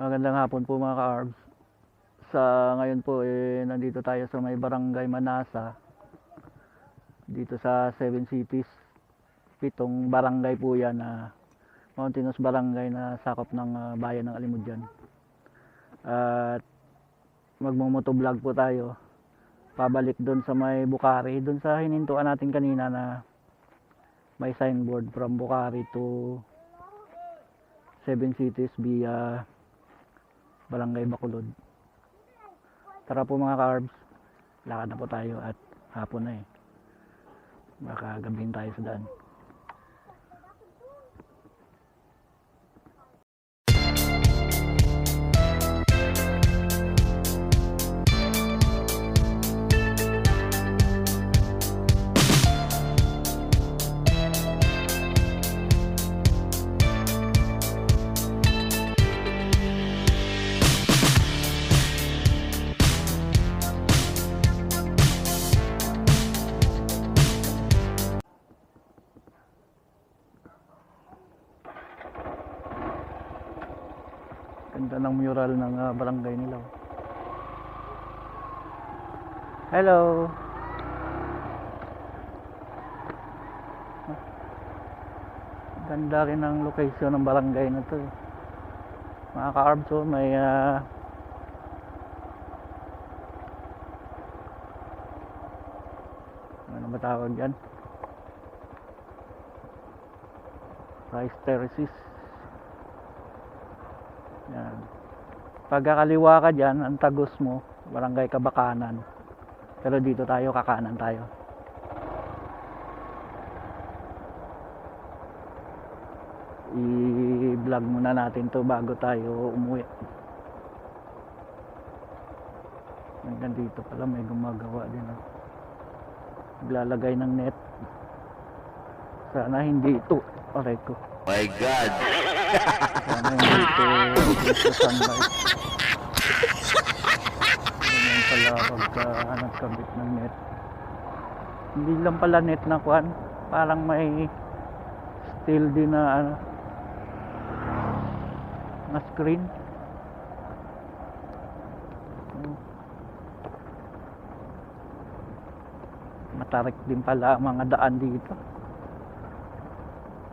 Magandang hapon po mga ka-ARBS. Sa ngayon po nandito tayo sa may barangay Manasa. Dito sa 7 Cities. 7 barangay po yan na mountainous barangay na sakop ng bayan ng Alimudyan. At magmumotovlog po tayo. Pabalik doon sa may Bukhari, doon sa hinintuan natin kanina na may signboard from Bukhari to 7 Cities via Barangay Bacolod. Tara po mga ka-ARBS, lakad na po tayo at hapon na baka gabihin tayo sa daan. Ganda ng mural ng barangay nila. Hello. Ganda rin ang location ng barangay na to. Mga ka-ARBS, may ano ba tawag yan? Rice terraces. Yan. Pagkakaliwa ka dyan, ang tagos mo, barangay Kabakanan. Pero dito tayo, kakanan tayo. I-vlog muna natin to bago tayo umuwi. Hanggang dito pala may gumagawa din. Naglalagay ng net. Sana hindi ito. Aray ko. My God! Sana hindi ito sa sunlight. Ganyan pala pagka nagkabit ng net. Hindi lang pala net na kuhan. Parang may steel din na na screen. Matarik din pala ang mga daan dito.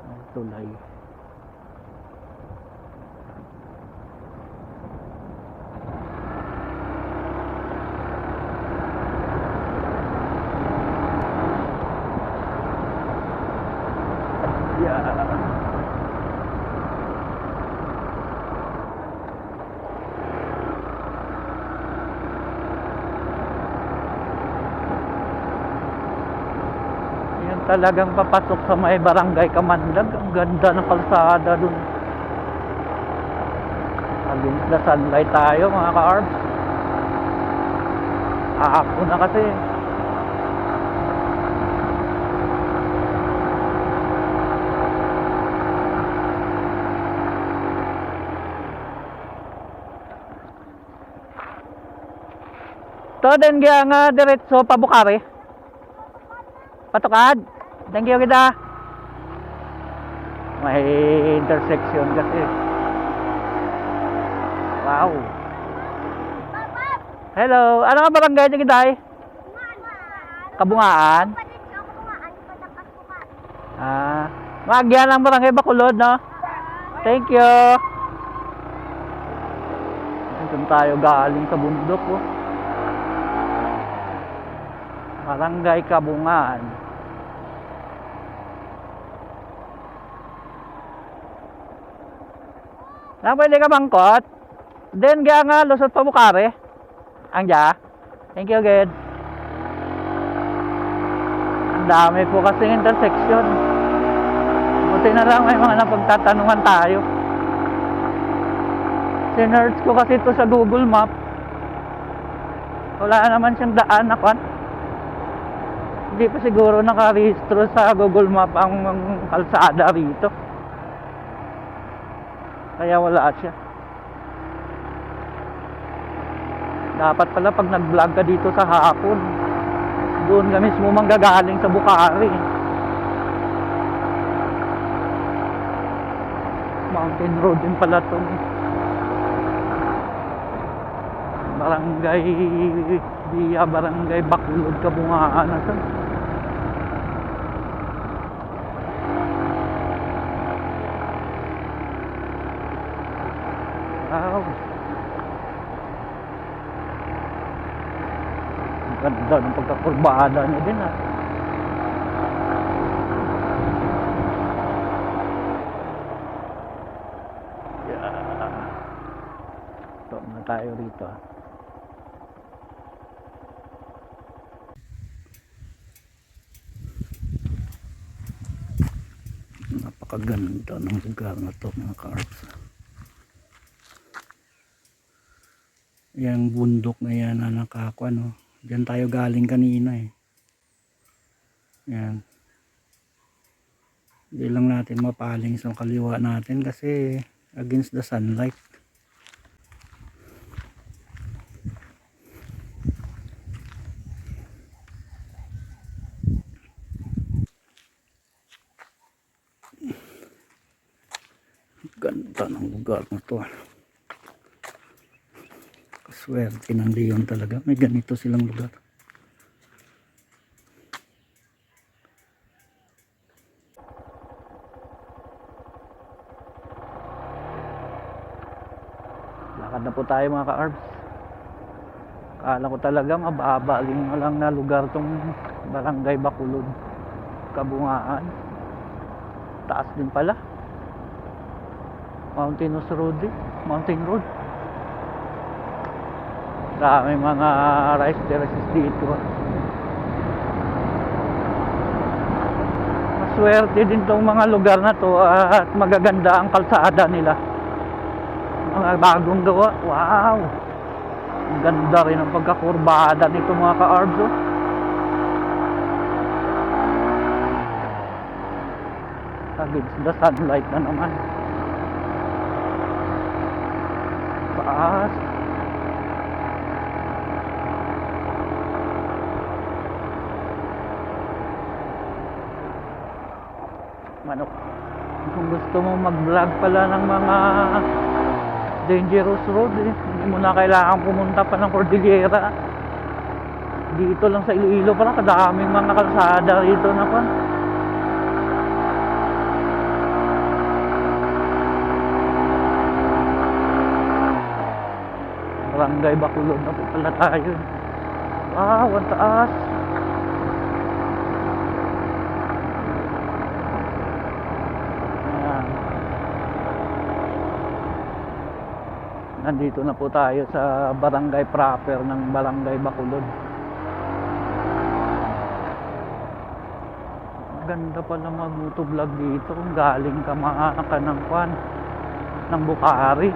Ay, tulay. Talagang papasok sa may barangay Kamandag. Ang ganda ng kalsada dun. Against the sunlight tayo mga ka-ARBS. Aako na kasi. To din nga diretso pa Bukhari. Patukad. Thank you kita. May intersection kasi. Wow. Hello. Ano nga barangay niyo kita? Kabungaan. Maagyan ang barangay Bacolod, no? Thank you. Doon tayo galing sa bundok, oh. Barangay Kabungaan. Na pwede ka bangkot? Then kaya nga lusot pa Bukhari. Angja. Thank you again. Ang dami po kasi intersection. Buti na lang may mga napagtatanungan tayo. Sinerch ko kasi ito sa Google Map. Wala naman siyang daan na kwan. Hindi pa siguro nakarehistro sa Google Map ang kalsada rito. Kaya wala siya. Dapat pala pag nag-vlog ka dito sa hapon, doon ka mismo manggagaling sa Bukhari. Mountain road din pala to. barangay via barangay Bacolod, Kabungaan na to. Wow, ang ganda ng pagkakurbada niya din ah. Ito na tayo rito. Napakaganda ng lugar na to mga ka-arts. Yung bundok na yan na nakakuha, no? Diyan tayo galing kanina eh. Yan. Hindi lang natin mapaling sa kaliwa natin kasi against the sunlight. Ganda ng lugar na to. Kaswerte ng Leon talaga. May ganito silang lugar. Lakad na po tayo mga ka-arbs. Akala ko talaga mababaling na lang na lugar tong barangay Bacolod, Kabungaan. Taas din pala. Mountainous Road eh. Mountain Road. Dami mga rice terraces dito. Maswerte din tong mga lugar na to at magaganda ang kalsada nila. Mga bagong gawa. Wow! Ang ganda rin ang pagkakurbada nito mga ka-arbs oh. Against the sunlight na naman. Taas. Manok. Kung gusto mo mag-vlog pala ng mga dangerous road eh, hindi mo na kailangan pumunta pa ng Cordillera. Dito lang sa Iloilo pala kadaming mga kalsada rito na pa. Barangay Bacolod na po pala tayo. Wow, ang taas. Ayan. Nandito na po tayo sa barangay proper ng barangay Bacolod. Ganda pala mag-motovlog dito kung galing ka ka ng kwan ng Bukari.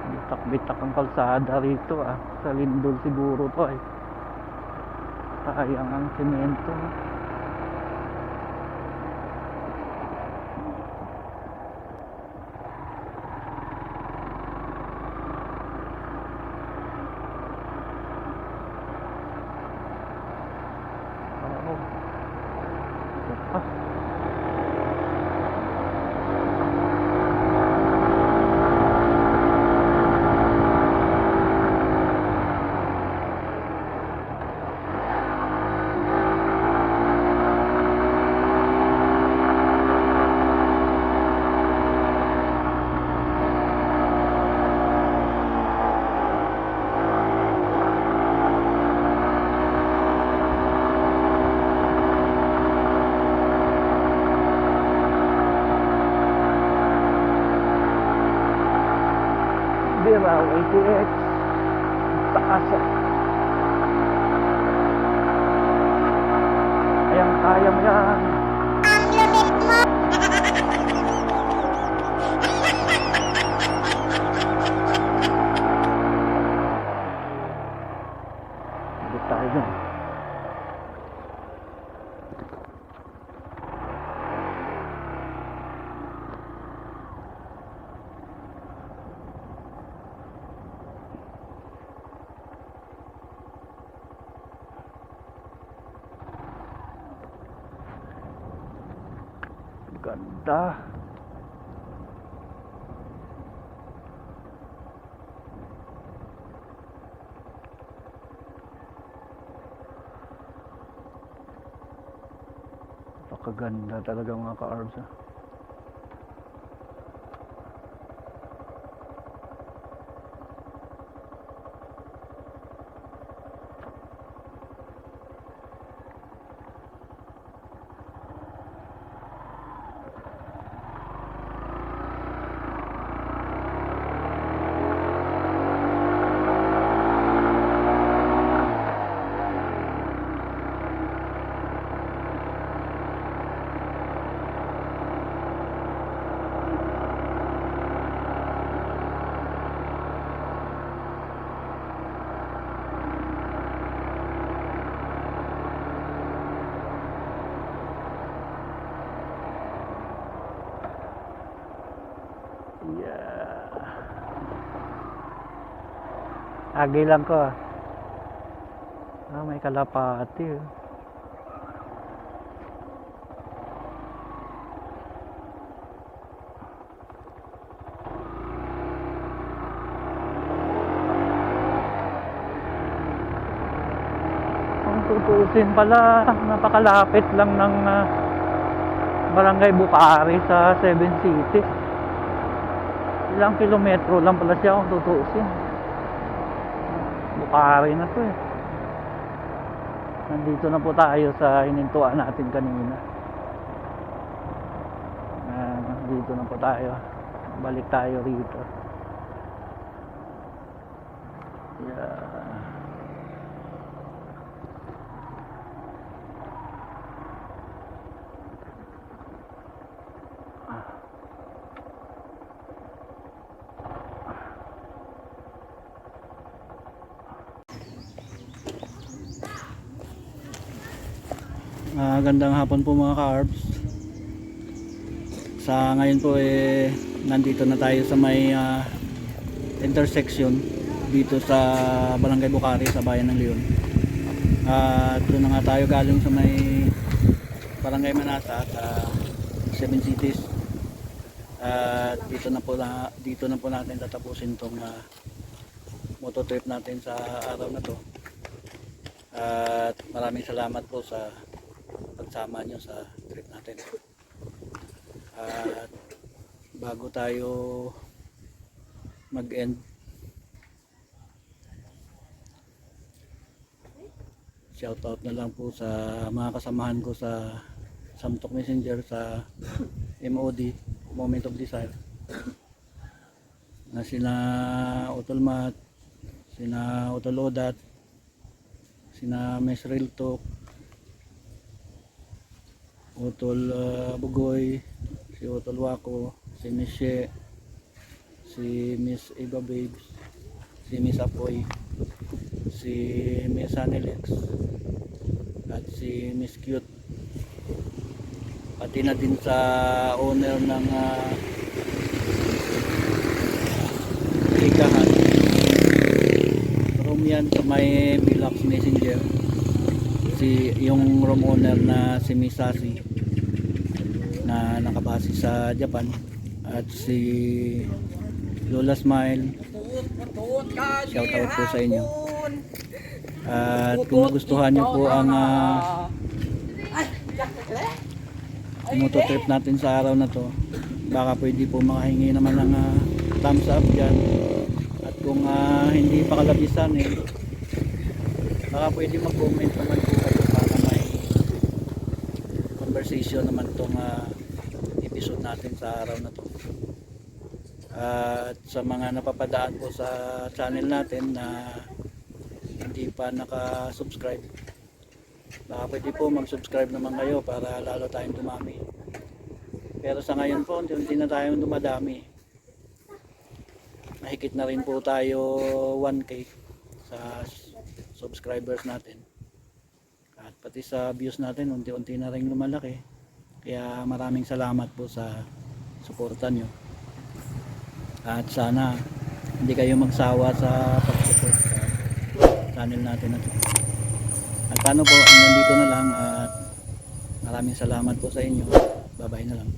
Bitak-bitak ang kalsada rito ah. Sa lindol siguro to eh. Sayang ang semento. Birao ATX taas ayang kaya mo yan. Hindi tayo dun. Ganda. Kaganda talaga mga ka-arbs. Yeah. Agi lang ko. May kalapati. Kung tutusin pala, napakalapit lang ng Barangay Bucari sa Seven Cities. Ilang kilometro lang pala siya kung tutusin. Bucari na to eh. Nandito na po tayo sa hinintuan natin kanina. Nandito na po tayo. Balik tayo rito. Yeah. Gandang hapon po mga ka-arbs. Sa ngayon po nandito na tayo sa may intersection dito sa Barangay Bucari sa Bayan ng Leon. Doon na nga tayo galing sa may Barangay Manasa sa Seven Cities. Dito na po natin tatapusin tong moto trip natin sa araw na to. At maraming salamat po sa pagsama nyo sa trip natin. At bago tayo mag-end, shoutout na lang po sa mga kasamahan ko sa Samtok Messenger sa MOD, Moment of Desire, na sina Utolmat, sina Utolodat, sina Mesril Tok, Utol Bugoy, si Utol Wako, si Miss She, si Miss Eva Babes, si Miss Apoy, si Miss Anilex, at si Miss Cute. Pati na din sa owner ng Ikahan. Room yan sa may Bilax Messenger. Yung room owner na si Miss Sasi na nakabase sa Japan, at si Lola Smile, shout out po sa inyo. At kung nagustuhan nyo po ang moto trip natin sa araw na to, baka pwede po makahingi naman ng thumbs up dyan. At kung hindi pa kalabisan baka pwede mag-comment naman po kayo para may conversation naman tong episode natin sa araw na to. At sa mga napapadaan po sa channel natin na hindi pa naka-subscribe, baka pwede po mag-subscribe naman kayo para lalo tayong dumami. Pero sa ngayon po, unti-unti na tayong dumadami. Mahigit na rin po tayo 1K sa subscribers natin. At pati sa views natin, unti-unti na rin lumalaki. Kaya maraming salamat po sa suporta nyo. At sana hindi kayo magsawa sa pag-support sa channel natin na to. At paano po, hanggang dito na lang, at maraming salamat po sa inyo. Bye bye na lang.